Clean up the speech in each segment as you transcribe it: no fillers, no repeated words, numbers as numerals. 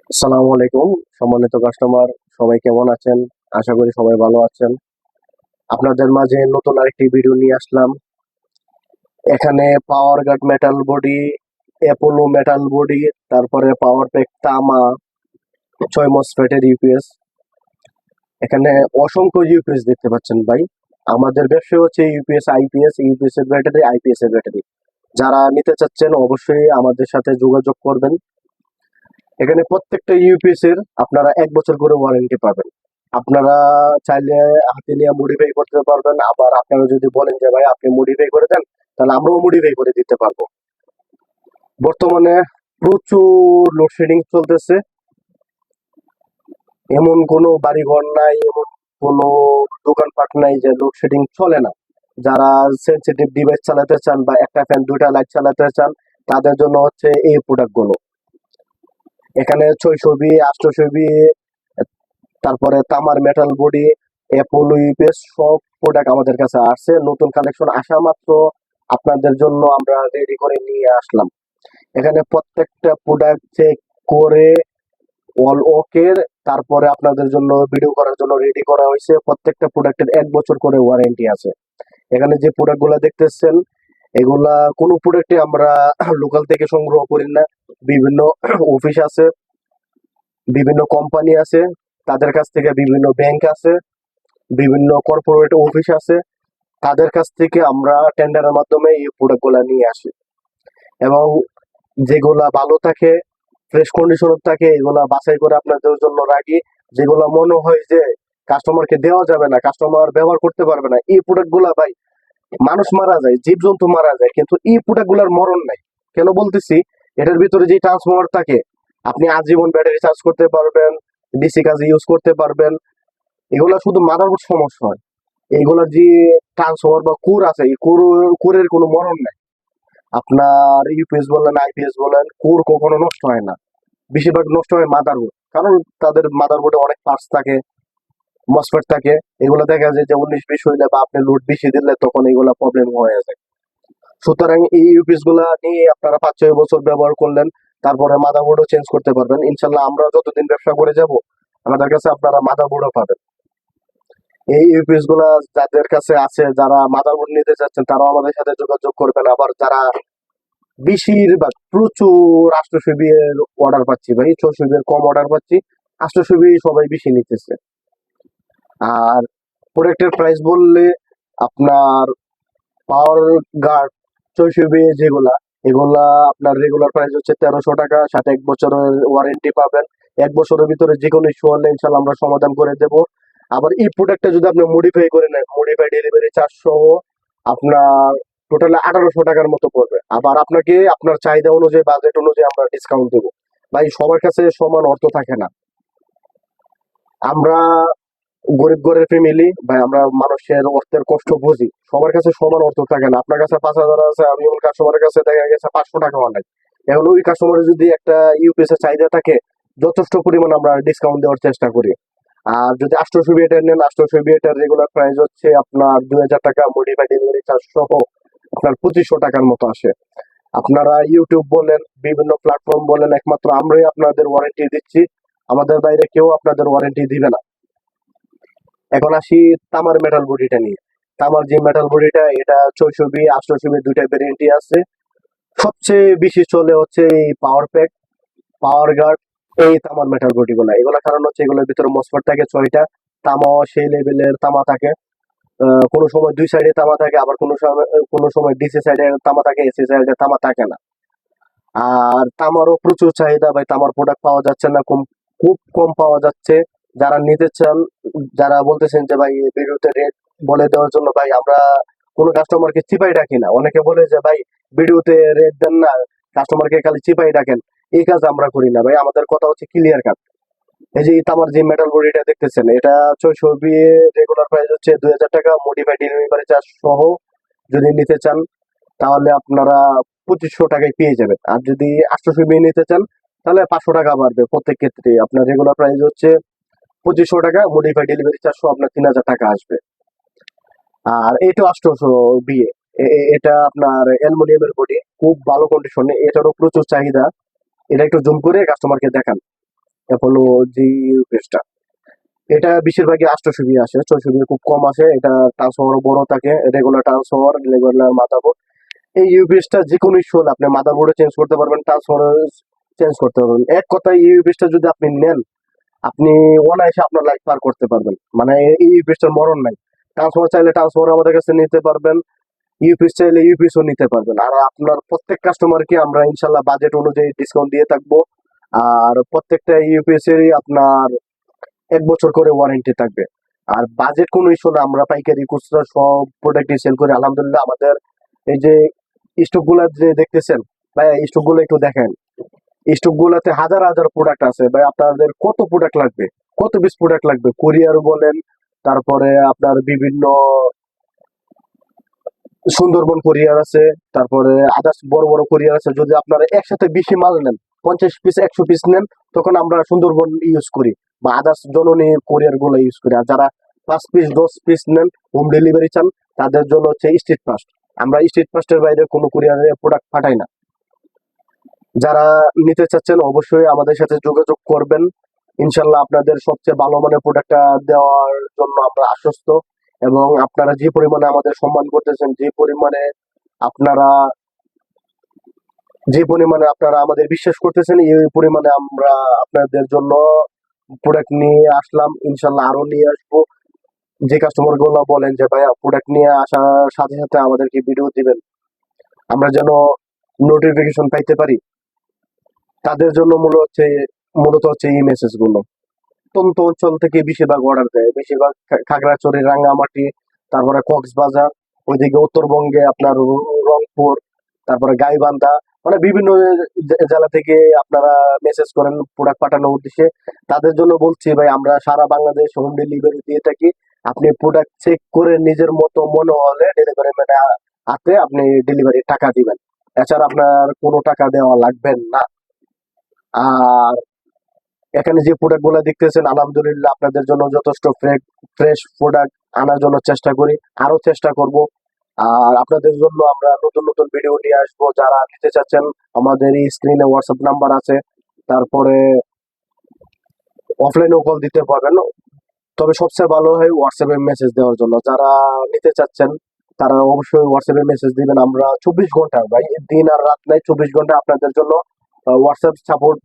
আসসালামু আলাইকুম সম্মানিত কাস্টমার, সবাই কেমন আছেন? আশা করি সবাই ভালো আছেন। আপনাদের মাঝে নতুন আরেকটি ভিডিও নিয়ে আসলাম। এখানে power guard metal body, Apollo metal body, তারপরে পাওয়ার প্যাক তামা, 6 মসফেটের ইউপিএস। এখানে অসংখ্য ইউপিএস দেখতে পাচ্ছেন ভাই। আমাদের ব্যবসা হচ্ছে ইউপিএস, আইপিএস, ইউপিএস এর ব্যাটারি, আইপিএস এর ব্যাটারি। যারা নিতে চাচ্ছেন অবশ্যই আমাদের সাথে যোগাযোগ করবেন। এখানে প্রত্যেকটা ইউপিএস এর আপনারা 1 বছর করে ওয়ারেন্টি পাবেন। আপনারা চাইলে হাতে নিয়ে মডিফাই করতে পারবেন। আবার আপনারা যদি বলেন যে ভাই আপনি মডিফাই করে দেন, তাহলে আমরাও মডিফাই করে দিতে পারবো। বর্তমানে প্রচুর লোডশেডিং চলতেছে। এমন কোনো বাড়িঘর নাই, এমন কোনো দোকানপাট নাই যে লোডশেডিং চলে না। যারা সেন্সিটিভ ডিভাইস চালাতে চান বা একটা ফ্যান দুইটা লাইট চালাতে চান, তাদের জন্য হচ্ছে এই প্রোডাক্ট গুলো। এখানে 600 বি, 800 বি, তারপরে তামার মেটাল বডি, অ্যাপোলো ইউপিএস সব প্রোডাক্ট আমাদের কাছে আসছে। নতুন কালেকশন আসা মাত্র আপনাদের জন্য আমরা রেডি করে নিয়ে আসলাম। এখানে প্রত্যেকটা প্রোডাক্ট চেক করে অল ওকে, তারপরে আপনাদের জন্য ভিডিও করার জন্য রেডি করা হয়েছে। প্রত্যেকটা প্রোডাক্টের 1 বছর করে ওয়ারেন্টি আছে। এখানে যে প্রোডাক্ট গুলা দেখতেছেন, এগুলা কোনো প্রোডাক্টে আমরা লোকাল থেকে সংগ্রহ করি না। বিভিন্ন অফিস আছে, বিভিন্ন কোম্পানি আছে, তাদের কাছ থেকে বিভিন্ন ব্যাংক আছে, বিভিন্ন কর্পোরেট অফিস আছে, তাদের কাছ থেকে আমরা টেন্ডারের মাধ্যমে এই প্রোডাক্ট গুলা নিয়ে আসি। এবং যেগুলা ভালো থাকে, ফ্রেশ কন্ডিশন থাকে, এগুলা বাছাই করে আপনাদের জন্য রাখি। যেগুলা মনে হয় যে কাস্টমারকে দেওয়া যাবে না, কাস্টমার ব্যবহার করতে পারবে না, এই প্রোডাক্ট গুলা ভাই, মানুষ মারা যায়, জীবজন্তু মারা যায়, কিন্তু এই প্রোডাক্ট গুলার মরণ নাই। কেন বলতেছি, এটার ভিতরে যে ট্রান্সফর্মার থাকে, আপনি আজীবন ব্যাটারি চার্জ করতে পারবেন, ডিসি কাজে ইউজ করতে পারবেন। এগুলা শুধু মাদারবোর্ড সমস্যা হয়। এইগুলার যে ট্রান্সফর্মার বা কোর আছে, এই কোরের কোনো মরণ নাই। আপনার ইউপিএস বলেন, আইপিএস বলেন, কোর কখনো নষ্ট হয় না। বেশিরভাগ নষ্ট হয় মাদারবোর্ড, কারণ তাদের মাদারবোর্ডে অনেক পার্টস থাকে, মসফেট থাকে। এগুলো দেখা যায় যে 19-20 হইলে বা আপনি লোড বেশি দিলে তখন এগুলা প্রবলেম হয়ে যায়। সুতরাং এই ইউপিএস গুলা নিয়ে আপনারা 5-6 বছর ব্যবহার করলেন, তারপরে মাদারবোর্ডও চেঞ্জ করতে পারবেন। ইনশাল্লাহ আমরা যতদিন ব্যবসা করে যাব, আমাদের কাছে আপনারা মাদারবোর্ডও পাবেন। এই ইউপিএস গুলা যাদের কাছে আছে, যারা মাদারবোর্ড নিতে চাচ্ছেন, তারাও আমাদের সাথে যোগাযোগ করবেন। আবার যারা বেশিরভাগ প্রচুর 800 বি এর অর্ডার পাচ্ছি ভাই, 600 বি এর কম অর্ডার পাচ্ছি, 800 বি সবাই বেশি নিতেছে। আর প্রোডাক্টের প্রাইস বললে, আপনার পাওয়ার গার্ড 600 বি যেগুলা, এগুলা আপনার রেগুলার প্রাইস হচ্ছে 1300 টাকা, সাথে 1 বছরের ওয়ারেন্টি পাবেন। 1 বছরের ভিতরে যে কোনো ইস্যু হলে ইনশাল্লাহ আমরা সমাধান করে দেব। আবার এই প্রোডাক্টটা যদি আপনি মডিফাই করে নেন, মডিফাই ডেলিভারি চার্জ সহ আপনার টোটালি 1800 টাকার মতো পড়বে। আবার আপনাকে আপনার চাহিদা অনুযায়ী, বাজেট অনুযায়ী আমরা ডিসকাউন্ট দেবো। ভাই সবার কাছে সমান অর্থ থাকে না। আমরা গরিব ঘরের ফ্যামিলি ভাই, আমরা মানুষের অর্থের কষ্ট বুঝি। সবার কাছে সমান অর্থ থাকে না। আপনার কাছে 5,000 আছে, আমি ওই কাস্টমারের কাছে দেখা গেছে 500 টাকা অনেক। এখন ওই কাস্টমারের যদি একটা ইউপিএস এর চাহিদা থাকে, যথেষ্ট পরিমাণ আমরা ডিসকাউন্ট দেওয়ার চেষ্টা করি। আর যদি 800 বি এটার নেন, 800 বি এটার রেগুলার প্রাইস হচ্ছে আপনার 2000 টাকা, মডিফাই ডেলিভারি চার্জ সহ আপনার 2500 টাকার মতো আসে। আপনারা ইউটিউব বলেন, বিভিন্ন প্ল্যাটফর্ম বলেন, একমাত্র আমরাই আপনাদের ওয়ারেন্টি দিচ্ছি। আমাদের বাইরে কেউ আপনাদের ওয়ারেন্টি দিবে না। এখন আসি তামার মেটাল বডিটা নিয়ে। তামার যে মেটাল বডিটা, এটা 600 বি, 800 বি দুইটা ভ্যারিয়েন্টই আছে। সবচেয়ে বেশি চলে হচ্ছে এই পাওয়ার প্যাক, পাওয়ার গার্ড, এই তামার মেটাল বডি গুলা। এগুলা কারণ হচ্ছে এগুলোর ভিতরে মসফেট থাকে 6টা। তামাও সেই লেভেলের তামা থাকে। কোনো সময় দুই সাইডে তামা থাকে, আবার কোনো সময় ডিসি সাইডে তামা থাকে, এসি সাইডে তামা থাকে না। আর তামারও প্রচুর চাহিদা ভাই, তামার প্রোডাক্ট পাওয়া যাচ্ছে না, খুব কম পাওয়া যাচ্ছে। যারা নিতে চান, যারা বলতেছেন যে ভাই ভিডিওতে রেট বলে দেওয়ার জন্য, ভাই আমরা কোনো কাস্টমারকে চিপাই রাখি না। অনেকে বলে যে ভাই ভিডিওতে রেট দেন না, কাস্টমারকে খালি চিপাই রাখেন। এই কাজ আমরা করি না ভাই, আমাদের কথা হচ্ছে ক্লিয়ার কাট। এই যে তামার যে মেটাল বডিটা দেখতেছেন, এটা 600 বি রেগুলার প্রাইস হচ্ছে 2000 টাকা, মডিফাই ডেলিভারি চার্জ সহ যদি নিতে চান, তাহলে আপনারা 2500 টাকায় পেয়ে যাবেন। আর যদি 800 বি নিতে চান, তাহলে 500 টাকা বাড়বে প্রত্যেক ক্ষেত্রে। আপনার রেগুলার প্রাইস হচ্ছে 2500 টাকা, মডিফাই ডেলিভারি চার্জ সহ আপনার 3000 টাকা আসবে। আর এটা 800 বি, এটা আপনার অ্যালুমিনিয়ামের বডি, খুব ভালো কন্ডিশনে, এটারও প্রচুর চাহিদা। এটা একটু জুম করে কাস্টমারকে দেখান। অ্যাপোলো জি ইউপিএসটা। এটা বেশিরভাগই 800 আসে, 600 খুব কম আসে। এটা ট্রান্সফরমার বড় থাকে, রেগুলার ট্রান্সফরমার, রেগুলার মাদারবোর্ড। এই ইউপিএসটা যে কোনো ইস্যু হলে আপনি মাদারবোর্ডে চেঞ্জ করতে পারবেন, ট্রান্সফরমার চেঞ্জ করতে পারবেন। এক কথায় এই ইউপিএসটা যদি আপনি নেন, আপনি অনায়াসে আপনার লাইফ পার করতে পারবেন। মানে এই ইউপিএসটার মরণ নাই। ট্রান্সফরমার চাইলে ট্রান্সফরমার আমাদের কাছে নিতে পারবেন, ইউপিএস চাইলে ইউপিএসও নিতে পারবেন। আর আপনার প্রত্যেক কাস্টমারকে আমরা ইনশাল্লাহ বাজেট অনুযায়ী ডিসকাউন্ট দিয়ে থাকবো। আর প্রত্যেকটা ইউপিএস এরই আপনার 1 বছর করে ওয়ারেন্টি থাকবে। আর বাজেট কোনো ইস্যু না, আমরা পাইকারি খুচরা সব প্রোডাক্টই সেল করি আলহামদুলিল্লাহ। আমাদের এই যে স্টক গুলা যে দেখতেছেন ভাই, স্টক গুলো একটু দেখেন। স্টক গুলাতে হাজার হাজার প্রোডাক্ট আছে ভাই। আপনাদের কত প্রোডাক্ট লাগবে, কত পিস প্রোডাক্ট লাগবে, কুরিয়ার বলেন, তারপরে আপনার বিভিন্ন সুন্দরবন কোরিয়ার আছে, তারপরে আদার্স বড় বড় কোরিয়ার আছে। যদি আপনারা একসাথে বেশি মাল নেন, 50 পিস 100 পিস নেন, তখন আমরা সুন্দরবন ইউজ করি বা আদার্স জননী কোরিয়ার গুলো ইউজ করি। আর যারা 5 পিস 10 পিস নেন, হোম ডেলিভারি চান, তাদের জন্য হচ্ছে স্ট্রিট ফাস্ট। আমরা স্ট্রিট ফাস্টের বাইরে কোনো কুরিয়ারের প্রোডাক্ট পাঠাই না। যারা নিতে চাচ্ছেন অবশ্যই আমাদের সাথে যোগাযোগ করবেন। ইনশাল্লাহ আপনাদের সবচেয়ে ভালো মানের প্রোডাক্টটা দেওয়ার জন্য আমরা আশ্বস্ত। এবং আপনারা যে পরিমাণে আমাদের সম্মান করতেছেন, আপনারা আপনারা আমাদের বিশ্বাস করতেছেন, এই পরিমাণে আমরা আপনাদের জন্য প্রোডাক্ট নিয়ে আসলাম। ইনশাল্লাহ আরো নিয়ে আসবো। যে কাস্টমার গুলো বলেন যে ভাইয়া প্রোডাক্ট নিয়ে আসার সাথে সাথে আমাদেরকে ভিডিও দিবেন, আমরা যেন নোটিফিকেশন পাইতে পারি, তাদের জন্য মূলত হচ্ছে এই মেসেজ গুলো। প্রত্যন্ত অঞ্চল থেকে বেশিরভাগ অর্ডার দেয়, বেশিরভাগ খাগড়াছড়ি, রাঙ্গামাটি, তারপরে কক্সবাজার, ওইদিকে উত্তরবঙ্গে আপনার রংপুর, তারপরে গাইবান্ধা, মানে বিভিন্ন জেলা থেকে আপনারা মেসেজ করেন প্রোডাক্ট পাঠানোর উদ্দেশ্যে। তাদের জন্য বলছি ভাই, আমরা সারা বাংলাদেশ হোম ডেলিভারি দিয়ে থাকি। আপনি প্রোডাক্ট চেক করে নিজের মতো মনে হলে ডেলিভারি ম্যানে হাতে আপনি ডেলিভারি টাকা দিবেন। এছাড়া আপনার কোনো টাকা দেওয়া লাগবে না। আর এখানে যে প্রোডাক্ট গুলো দেখতেছেন আলহামদুলিল্লাহ আপনাদের জন্য যথেষ্ট ফ্রেশ প্রোডাক্ট আনার জন্য চেষ্টা করি, আরো চেষ্টা করব। আর আপনাদের জন্য আমরা নতুন নতুন ভিডিও নিয়ে আসবো। যারা নিতে চাচ্ছেন, আমাদের এই স্ক্রিনে হোয়াটসঅ্যাপ নাম্বার আছে, তারপরে অফলাইনেও কল দিতে পারবেন। তবে সবচেয়ে ভালো হয় হোয়াটসঅ্যাপে মেসেজ দেওয়ার জন্য। যারা নিতে চাচ্ছেন তারা অবশ্যই হোয়াটসঅ্যাপে মেসেজ দিবেন। আমরা 24 ঘন্টা ভাই, দিন আর রাত নাই, 24 ঘন্টা আপনাদের জন্য হোয়াটসঅ্যাপ সাপোর্ট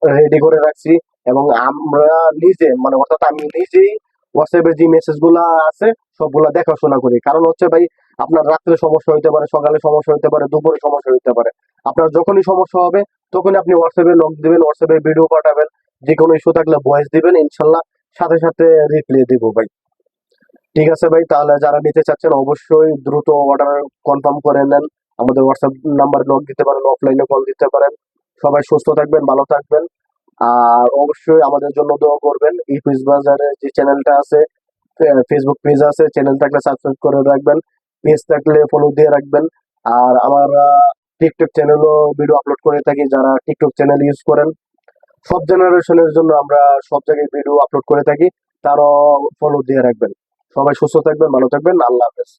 রেডি করে রাখছি। এবং আমরা নিজে, মানে অর্থাৎ আমি নিজেই হোয়াটসঅ্যাপে যে মেসেজ গুলা আছে সবগুলা দেখাশোনা করি। কারণ হচ্ছে ভাই, আপনার রাত্রে সমস্যা হইতে পারে, সকালে সমস্যা হইতে পারে, দুপুরে সমস্যা হইতে পারে। আপনার যখনই সমস্যা হবে তখনই আপনি হোয়াটসঅ্যাপে নক দিবেন, হোয়াটসঅ্যাপে ভিডিও পাঠাবেন, যে কোনো ইস্যু থাকলে ভয়েস দিবেন, ইনশাল্লাহ সাথে সাথে রিপ্লাই দিব ভাই। ঠিক আছে ভাই, তাহলে যারা নিতে চাচ্ছেন অবশ্যই দ্রুত অর্ডার কনফার্ম করে নেন। আমাদের হোয়াটসঅ্যাপ নাম্বার নক দিতে পারেন, অফলাইনে কল দিতে পারেন। সবাই সুস্থ থাকবেন, ভালো থাকবেন। আর অবশ্যই আমাদের জন্য দোয়া করবেন। এই পিস বাজারে যে চ্যানেলটা আছে, ফেসবুক পেজ আছে, চ্যানেল থাকলে সাবস্ক্রাইব করে রাখবেন, পেজ থাকলে ফলো দিয়ে রাখবেন। আর আমরা টিকটক চ্যানেলও ভিডিও আপলোড করে থাকি। যারা টিকটক চ্যানেল ইউজ করেন, সব জেনারেশনের জন্য আমরা সব জায়গায় ভিডিও আপলোড করে থাকি, তারাও ফলো দিয়ে রাখবেন। সবাই সুস্থ থাকবেন, ভালো থাকবেন, আল্লাহ হাফেজ।